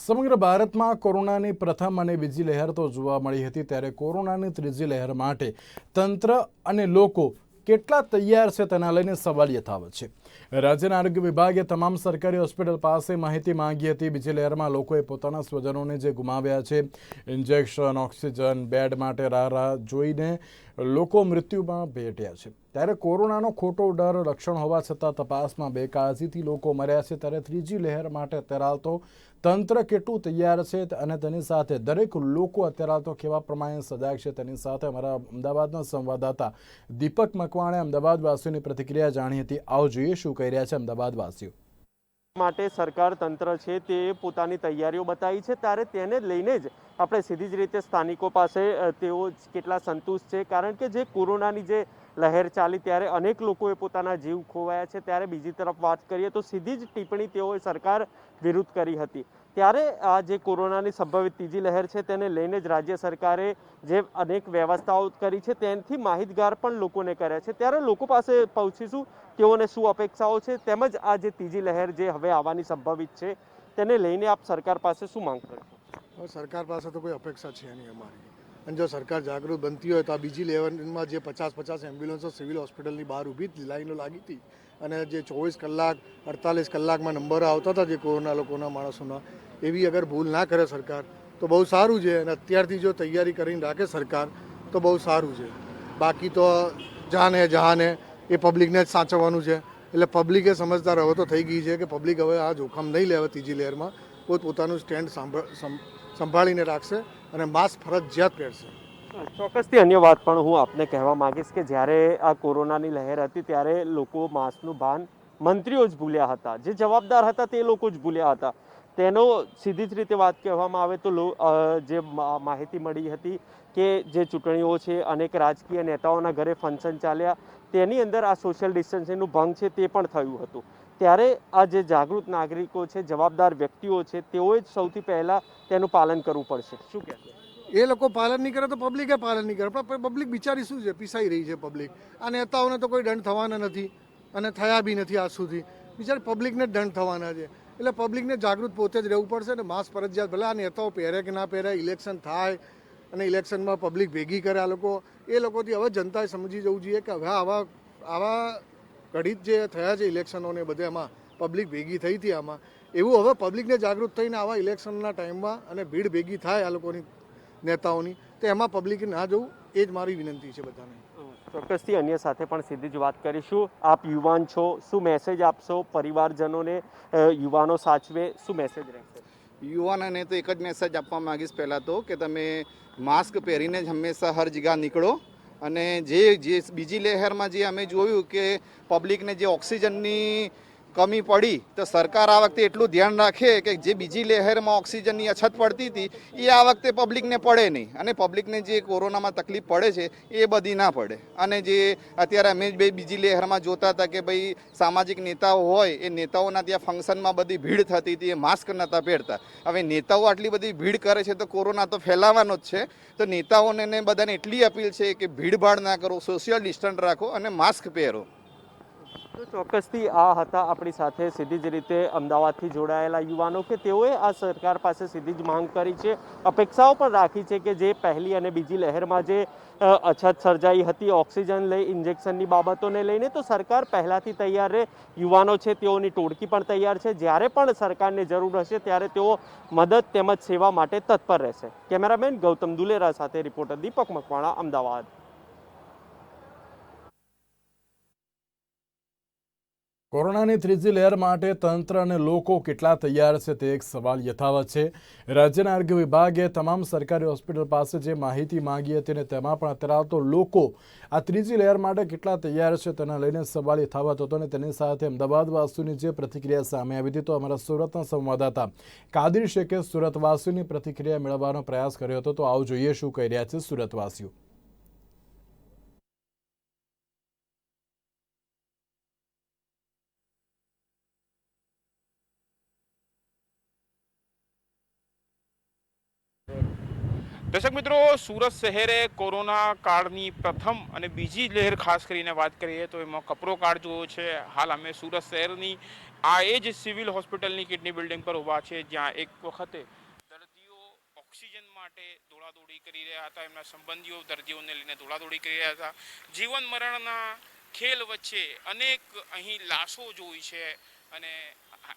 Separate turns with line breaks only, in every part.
સમગ્ર ભારતમાં કોરોનાની પ્રથમ અને બીજી લહેર તો જોવા મળી હતી, ત્યારે કોરોનાની ત્રીજી લહેર માટે તંત્ર અને લોકો કેટલા તૈયાર છે તેના લઈને સવાલ યથાવત છે। રાજ્યના આરોગ્ય વિભાગે તમામ સરકારી હોસ્પિટલ પાસે માહિતી માંગી હતી। બીજી લહેરમાં લોકોએ પોતાના સ્વજનોને જે ગુમાવ્યા છે, ઇન્જેક્શન, ઓક્સિજન, બેડ માટે રાહ જોઈને લોકો મૃત્યુમાં ભેટ્યા છે। ત્યારે કોરોનાનો ખોટો ડર લક્ષણ હોવા છતાં તપાસમાં બેકાળજીથી લોકો મર્યા છે। ત્યારે ત્રીજી લહેર માટે અત્યારે તો તંત્ર કેટલું તૈયાર છે અને તેની સાથે દરેક લોકો અત્યારે તો કેવા પ્રમાણે સજાગ છે તેની સાથે અમારા અમદાવાદના સંવાદદાતા દીપક મકવાણે અમદાવાદવાસીઓની પ્રતિક્રિયા જાણી હતી। આવો જોઈએ શું કહી રહ્યા છે અમદાવાદવાસીઓ।
માટે સરકાર તંત્ર છે તે પોતાની તૈયારીઓ બતાવી છે, ત્યારે તેને લઈને જ આપણે સીધી જ રીતે સ્થાનિકો પાસે તેઓ કેટલા સંતુષ્ટ છે, કારણ કે જે કોરોનાની જે લહેર ચાલી ત્યારે અનેક લોકોએ પોતાના જીવ ખોવાયા છે। ત્યારે બીજી તરફ વાત કરીએ તો સીધી જ ટિપ્પણી તેઓએ સરકાર વિરુદ્ધ કરી હતી। ત્યારે આ જે કોરોનાની સંભવિત ત્રીજી લહેર છે તેને લઈને જ રાજ્ય સરકારે જે અનેક વ્યવસ્થાઓ કરી છે તેનાથી માહિતગાર પણ લોકોને કર્યા છે। ત્યારે લોકો પાસે પહોંચીશું તેઓને શું અપેક્ષાઓ છે, તેમજ આ જે ત્રીજી લહેર જે હવે આવવાની સંભવિત છે તેને લઈને આપ સરકાર પાસે શું માંગ કરશો?
સરકાર પાસે તો કોઈ અપેક્ષા છે નહીં અમારી, અને જો સરકાર જાગૃત બનતી હોય તો આ બીજી લહેરમાં જે 50 એમ્બ્યુલન્સો સિવિલ હોસ્પિટલની બહાર ઊભી લાઈનો લાગી હતી અને જે 24 કલાક 48 કલાકમાં નંબરો આવતા હતા જે કોરોના લોકોના માણસોના, એવી અગર ભૂલ ના કરે સરકાર તો બહુ સારું છે। અને અત્યારથી જો તૈયારી કરીને રાખે સરકાર તો બહુ સારું છે। બાકી તો જાને જહાને એ પબ્લિકને જ સાચવવાનું છે, એટલે પબ્લિકે સમજદાર હવે તો થઈ ગઈ છે કે પબ્લિક હવે આ જોખમ નહીં લેવા, ત્રીજી લહેરમાં પોતાનું સ્ટેન્ડ સંભાળીને રાખશે અને માસ્ક ફરજિયાત પહેરશે।
ચોક્કસથી અન્ય વાત પણ હું આપને કહેવા માંગીશ કે જ્યારે આ કોરોનાની લહેર હતી ત્યારે લોકો માસ્કનું ભાન મંત્રીઓ જ ભૂલ્યા હતા, જે જવાબદાર હતા તે લોકો જ ભૂલ્યા હતા। તેનો સીધી જ રીતે વાત કહેવામાં આવે તો જે માહિતી મળી હતી કે જે ચૂંટણીઓ છે, અનેક રાજકીય નેતાઓના ઘરે ફંક્શન ચાલ્યા, તેની અંદર આ સોશિયલ ડિસ્ટન્સિંગનું ભંગ છે તે પણ થયું હતું। ત્યારે આ જે જાગૃત નાગરિકો છે, જવાબદાર વ્યક્તિઓ છે, તેઓએ જ સૌથી પહેલાં તેનું પાલન કરવું પડશે। શું કહેશો?
એ લોકો પાલન નહીં કરે તો પબ્લિકે પાલન નહીં કરે, પણ પબ્લિક બિચારી શું છે, પીસાઈ રહી છે પબ્લિક। આ નેતાઓને તો કોઈ દંડ થવાના નથી અને થયા બી નથી આજ સુધી, બિચારી પબ્લિકને જ દંડ થવાના છે। એટલે પબ્લિકને જાગૃત પોતે જ રહેવું પડશે ને માસ્ક ફરજિયાત, ભલે આ નેતાઓ પહેરે કે ના પહેરે, ઇલેક્શન થાય અને ઇલેક્શનમાં પબ્લિક ભેગી કરે, એ લોકોથી હવે જનતાએ સમજી જવું જોઈએ કે હવે આવા ઘડિત જે થયા છે ઇલેક્શનોને બધે, એમાં પબ્લિક ભેગી થઈ હતી, આમાં એવું હવે પબ્લિકને જાગૃત થઈને આવા ઇલેક્શનના ટાઈમમાં અને ભીડ ભેગી થાય આ લોકોની નેતાઓની, તો એમાં પબ્લિકે ના જવું, એ જ મારી વિનંતી છે બધાને।
ચોક્કસથી અન્ય સાથે પણ સીધી જ વાત કરીશું। આપ યુવાન છો, શું મેસેજ આપશો પરિવારજનોને? યુવાનો સાચવે, શું મેસેજ રહેશે?
યુવાનોને તો એક જ મેસેજ આપવા માંગીશ પહેલાં તો કે તમે માસ્ક પહેરીને જ હંમેશા હર જગ્યા નીકળો। અને જે બીજી લહેરમાં જે અમે જોયું કે પબ્લિકને જે ઓક્સિજનની કમી પડી, તો સરકાર આ વખતે એટલું ધ્યાન રાખે કે જે બીજી લહેરમાં ઓક્સિજનની અછત પડતી હતી એ આ વખતે પબ્લિકને પડે નહીં, અને પબ્લિકને જે કોરોનામાં તકલીફ પડે છે એ બધી ના પડે। અને જે અત્યારે અમે બીજી લહેરમાં જોતા હતા કે ભાઈ સામાજિક નેતાઓ હોય, એ નેતાઓના ત્યાં ફંક્શનમાં બધી ભીડ થતી હતી, એ માસ્ક નહોતા પહેરતા। હવે નેતાઓ આટલી બધી ભીડ કરે છે તો કોરોના તો ફેલાવાનો જ છે, તો નેતાઓને બધાને એટલી અપીલ છે કે ભીડભાડ ના કરો, સોશિયલ ડિસ્ટન્સ રાખો અને માસ્ક પહેરો।
તો ચોક્કસથી આ હતા આપણી સાથે સીધી જ રીતે અમદાવાદથી જોડાયેલા યુવાનો કે તેઓએ આ સરકાર પાસે સીધી જ માંગ કરી છે, અપેક્ષાઓ પણ રાખી છે કે જે પહેલી અને બીજી લહેરમાં જે અછત સર્જાઈ હતી ઓક્સિજન લઈ, ઇન્જેક્શનની બાબતોને લઈને, તો સરકાર પહેલાંથી તૈયાર રહે। યુવાનો છે તેઓની ટોળકી પણ તૈયાર છે, જ્યારે પણ સરકારને જરૂર હશે ત્યારે તેઓ મદદ તેમજ સેવા માટે તત્પર રહેશે। કેમેરામેન ગૌતમ દુલેરા સાથે રિપોર્ટર દીપક મકવાણા, અમદાવાદ।
કોરોનાની ત્રીજી લહેર માટે તંત્ર અને લોકો કેટલા તૈયાર છે તે એક સવાલ યથાવત છે। રાજ્યના આરોગ્ય વિભાગે તમામ સરકારી હોસ્પિટલ પાસે જે માહિતી માંગી હતી અને તેમાં પણ અત્યારે તો લોકો આ ત્રીજી લહેર માટે કેટલા તૈયાર છે તેના લઈને સવાલ યથાવત હતો અને તેની સાથે અમદાવાદવાસીઓની જે પ્રતિક્રિયા સામે આવી હતી, તો અમારા સુરતના સંવાદદાતા કાદિર શેખે સુરતવાસીઓની પ્રતિક્રિયા મેળવવાનો પ્રયાસ કર્યો હતો। તો આવો જોઈએ શું કહી રહ્યા છે સુરતવાસીઓ।
દર્શક મિત્રો, સુરત શહેરે કોરોના કાળની પ્રથમ અને બીજી લહેર ખાસ કરીને વાત કરીએ તો એમાં કપરો કાળ જોયો છે। હાલ અમે સુરત શહેરની આ એ જ સિવિલ હોસ્પિટલની કિડની બિલ્ડિંગ પર ઊભા છે, જ્યાં એક વખતે દર્દીઓ ઓક્સિજન માટે દોડાદોડી કરી રહ્યા હતા, એમના સંબંધીઓ દર્દીઓને લઈને દોડાદોડી કરી રહ્યા હતા. જીવન મરણના ખેલ વચ્ચે અનેક અહીં લાશો જોઈ છે અને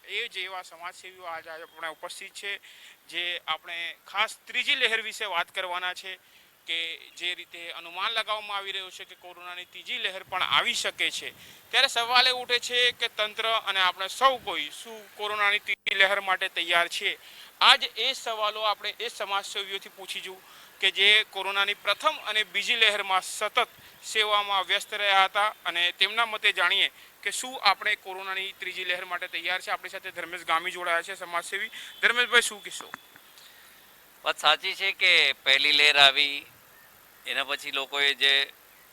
એ જ એવા સમાજસેવીઓ આજે આપણે ઉપસ્થિત છે, જે આપણે ખાસ ત્રીજી લહેર વિશે વાત કરવાના છે કે જે રીતે અનુમાન લગાવવામાં આવી રહ્યું છે કે કોરોનાની ત્રીજી લહેર પણ આવી શકે છે. ત્યારે સવાલ એ ઉઠે છે કે તંત્ર અને આપણે સૌ કોઈ શું કોરોનાની ત્રીજી લહેર માટે તૈયાર છે? આજ એ સવાલો આપણે એ સમાજસેવીઓથી પૂછીશું કે જે કોરોનાની પ્રથમ અને બીજી લહેરમાં સતત સેવામાં વ્યસ્ત રહ્યા હતા, અને તેમના મતે જાણીએ કે શું આપણે કોરોનાની ત્રીજી લહેર માટે તૈયાર છે. આપણી સાથે ધર્મેશ ગામી જોડાયા છે, સમાજસેવી. ધર્મેશભાઈ, શું કહેશો?
વાત સાચી છે કે પહેલી લહેર આવી એના પછી લોકોએ જે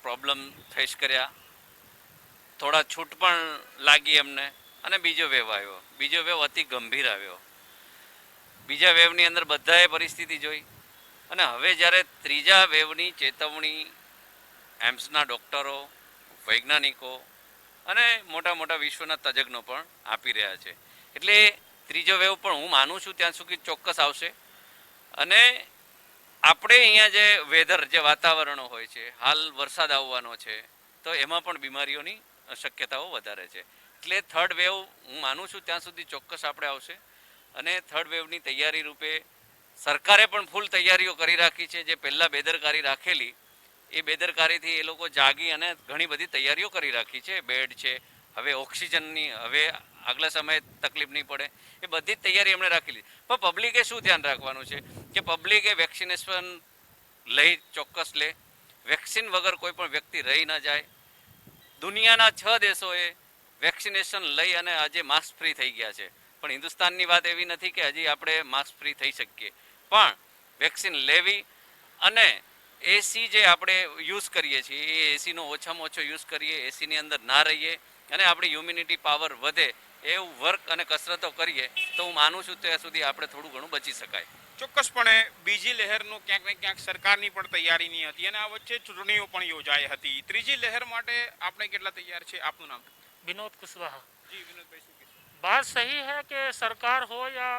પ્રોબ્લેમ ફેસ કર્યા, થોડા છૂટ પણ લાગી એમને, અને બીજો વેવ આવ્યો. બીજો વેવ અતિ ગંભીર આવ્યો. બીજા વેવની અંદર બધાએ પરિસ્થિતિ જોઈ, અને હવે જ્યારે ત્રીજા વેવની ચેતવણી એમ્સના ડૉક્ટરો, વૈજ્ઞાનિકો અને મોટા મોટા વિશ્વના તજજ્ઞો પણ આપી રહ્યા છે. એટલે ત્રીજો વેવ પણ હું માનું છું ત્યાં સુધી ચોક્કસ આવશે. અને આપણે અહીંયા જે વેધર, જે વાતાવરણો હોય છે, હાલ વરસાદ આવવાનો છે, તો એમાં પણ બીમારીઓની શક્યતાઓ વધારે છે. એટલે થર્ડ વેવ હું માનું છું ત્યાં સુધી ચોક્કસ આપણે આવશે. અને થર્ડ વેવની તૈયારી રૂપે સરકારે પણ ફૂલ તૈયારીઓ કરી રાખી છે. જે પહેલાં બેદરકારી રાખેલી, એ બેદરકારીથી એ લોકો જાગી અને ઘણી બધી તૈયારીઓ કરી રાખી છે. બેડ છે, હવે ઓક્સિજનની હવે આગલા સમયે તકલીફ નહીં પડે, એ બધી જ તૈયારી એમણે રાખેલી. પણ પબ્લિકે શું ધ્યાન રાખવાનું છે કે પબ્લિકે વેક્સિનેશન લઈ ચોક્કસ લે. વેક્સિન વગર કોઈ પણ વ્યક્તિ રહી ન જાય. દુનિયાના 6 દેશોએ વેક્સિનેશન લઈ અને આજે માસ્ક ફ્રી થઈ ગયા છે. પણ હિન્દુસ્તાનની વાત એવી નથી કે હજી આપણે માસ્ક ફ્રી થઈ શકીએ. પણ વેક્સિન લેવી અને એસી જે આપણે યુઝ કરીએ છીએ એ એસીનો ઓછામાં ઓછો યુઝ કરીએ, એસીની અંદર ના રહીએ અને આપણી હ્યુમિનિટી પાવર વધે એવું વર્ક અને કસરતો કરીએ તો હું માનું છું ત્યાં સુધી આપણે થોડું ઘણું બચી શકાય.
ચોક્કસપણે બીજી લહેરનો ક્યાંક ને ક્યાંક સરકારની પણ તૈયારી નહીં હતી, અને આ વચ્ચે ચૂંટણીઓ પણ યોજાઈ હતી. ત્રીજી લહેર માટે આપણે કેટલા તૈયાર છે? આપનું નામ?
विनोद कुशवाहा।
જી વિનોદભાઈ, શું કહેશો?
बात सही है कि सरकार हो या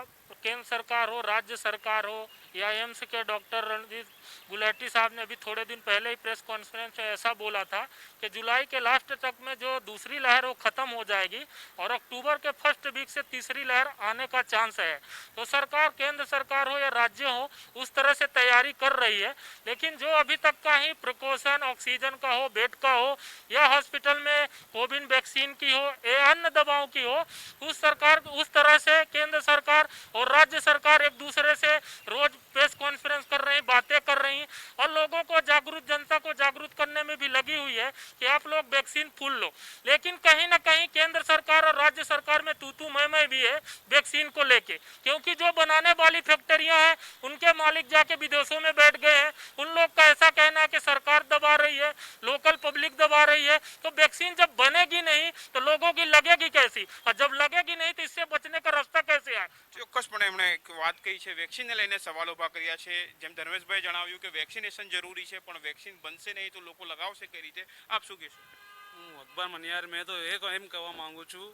केंद्र सरकार हो, राज्य सरकार हो या एम्स के डॉक्टर रणदीप गुलेटी साहब ने अभी थोड़े दिन पहले ही प्रेस कॉन्फ्रेंस में ऐसा बोला था कि जुलाई के लास्ट तक में जो दूसरी लहर वो ख़त्म हो जाएगी और अक्टूबर के फर्स्ट वीक से तीसरी लहर आने का चांस है। तो सरकार, केंद्र सरकार हो या राज्य हो, उस तरह से तैयारी कर रही है। लेकिन जो अभी तक का ही प्रिकॉशन, ऑक्सीजन का हो, बेड का हो, या हॉस्पिटल में कोविड वैक्सीन की हो या अन्य दवाओं की हो, उस तरह से केंद्र सरकार और राज्य सरकार एक दूसरे से रोज प्रेस कॉन्फ्रेंस कर रही, बातें कर रही और लोगों को जागरूक, जनता को जागरूक करने में भी लगी हुई है कि आप लोग वैक्सीन फुल लो। लेकिन कहीं ना कहीं केंद्र सरकार और राज्य सरकार में तू मैं भी है वैक्सीन को लेके, क्योंकि जो बनाने वाली फैक्ट्रियां हैं उनके मालिक जाके विदेशों में बैठ गए हैं। उन लोग का ऐसा कहना है कि सरकार दबा रही है, लोकल पब्लिक दबा रही है। तो वैक्सीन जब बनेगी नहीं तो लोगों की लगेगी कैसी, और जब लगेगी नहीं तो इससे बचने का रास्ता कैसे है?
ચોક્કસપણે એમણે એક વાત કહી છે, વેક્સિનને લઈને સવાલ ઊભા કર્યા છે. જેમ ધર્મેશભાઈ જણાવ્યું કે વેક્સિનેશન જરૂરી છે, પણ વેક્સિન બનશે નહીં તો લોકો લગાવશે કઈ રીતે? આપ શું કહેશો?
હું અકબર મનિયાર, મેં તો એમ કહેવા માંગુ છું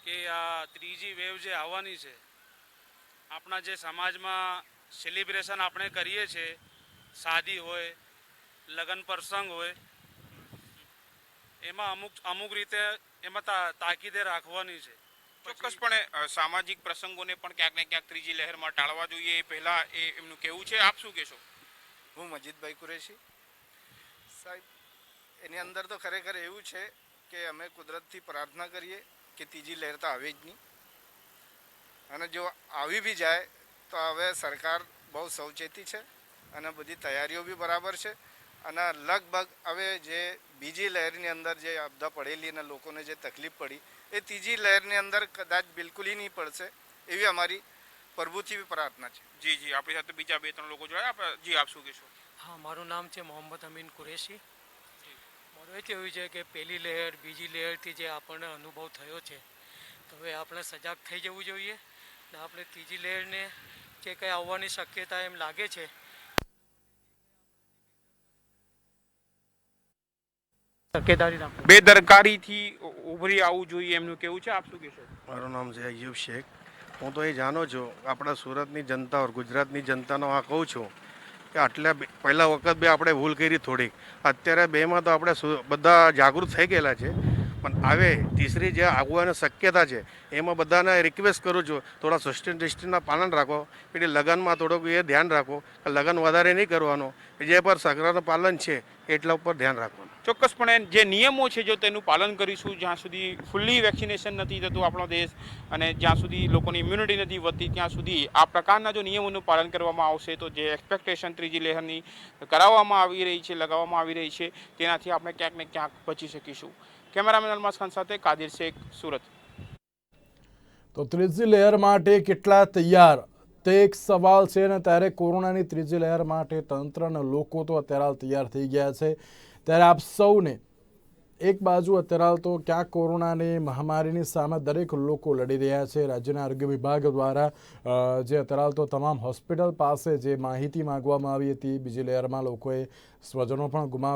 કે આ ત્રીજી વેવ જે આવવાની છે, આપણા જે સમાજમાં સેલિબ્રેશન આપણે કરીએ છીએ, શાદી હોય, લગ્ન પ્રસંગ હોય, એમાં અમુક રીતે એમાં તાકીદે રાખવાની છે.
ચોક્કસપણે સામાજિક પ્રસંગોને પણ ક્યાંક ને ક્યાંક ત્રીજી લહેરમાં ટાળવા જોઈએ, એ પહેલા એ એમનું કહેવું છે. આપ શું કહેશો?
હું મજીદભાઈ કુરેશી સાહેબ, એની અંદર તો ખરેખર એવું છે કે અમે કુદરતથી પ્રાર્થના કરીએ કે ત્રીજી લહેર તો આવે જ નહીં, અને જો આવી બી જાય તો હવે સરકાર બહુ સૌચેતી છે અને બધી તૈયારીઓ બી બરાબર છે. અને લગભગ હવે જે બીજી લહેરની અંદર જે આપદા પડેલી અને લોકોને જે તકલીફ પડી એ ત્રીજી લહેરની અંદર કદાચ બિલકુલ નહીં પડશે એવી અમારી પ્રભુથી બી પ્રાર્થના છે.
જી જી, આપણી સાથે બીજા 2-3 લોકો જોડાયા. જી, આપ શું કહેશો?
हाँ, मारू नाम है मोहम्मद अमीन कुरेशी। मारू એ કહેવું છે કે પહેલી લહેર, બીજી લહેરથી જે આપણને અનુભવ થયો છે, તો હવે આપણે સજાગ થઈ જવું જોઈએ ને આપણે ત્રીજી લહેરને જે કંઈ આવવાની શક્યતા એમ લાગે છે તકેદારી રાખો.
બેદરકારીથી ઉભરી આવવું જોઈએ એમનું કેવું છે, આપ શું કહેશો?
મારું નામ છે અયુબ શેખ. હું તો એ જાણું છું, આપણા સુરતની જનતા ઓર ગુજરાતની જનતાનો આ કહું છું કે આટલા પહેલા વખત બી આપણે ભૂલ કરી થોડીક. અત્યારે બેમાં તો આપણે બધા જાગૃત થઈ ગયેલા છે, પણ હવે તીસરી જે આવવાની શક્યતા છે એમાં બધાને રિક્વેસ્ટ કરું છું, થોડા સોશિયલ ડિસ્ટન્સના પાલન રાખો. પેલી લગ્નમાં થોડુંક એ ધ્યાન રાખો કે લગ્ન વધારે નહીં કરવાનો, જે પર સરકારનું પાલન છે એટલા ઉપર ધ્યાન રાખવાનું.
ચોક્કસપણે જે નિયમો છે જો તેનું પાલન કરીશું, જ્યાં સુધી ફૂલ્લી વેક્સિનેશન નથી થતું આપણો દેશ અને જ્યાં સુધી લોકોની ઇમ્યુનિટી નથી વધતી, ત્યાં સુધી આ પ્રકારના જો નિયમોનું પાલન કરવામાં આવશે તો જે એક્સપેક્ટેશન ત્રીજી લહેરની કરાવવામાં આવી રહી છે, લગાવવામાં આવી રહી છે, તેનાથી આપણે ક્યાંક ને ક્યાંક બચી શકીશું. કેમેરામેન અલમાસ ખાન સાથે કાદિર શેખ, સુરત.
તો ત્રીજી લહેર માટે કેટલા તૈયાર તે એક સવાલ છે, અને ત્યારે કોરોનાની ત્રીજી લહેર માટે તંત્ર અને લોકો તો અત્યારે હાલ તૈયાર થઈ ગયા છે. ત્યારે આપ સૌને એક બાજુ અત્યારે હાલ તો ક્યાંક કોરોનાની મહામારીની સામે દરેક લોકો લડી રહ્યા છે. રાજ્યના આરોગ્ય વિભાગ દ્વારા જે અત્યારે હાલ તો તમામ હોસ્પિટલ પાસે જે માહિતી માંગવામાં આવી હતી, બીજી લહેરમાં લોકોએ સ્વજનો પણ ગુમાવ્યા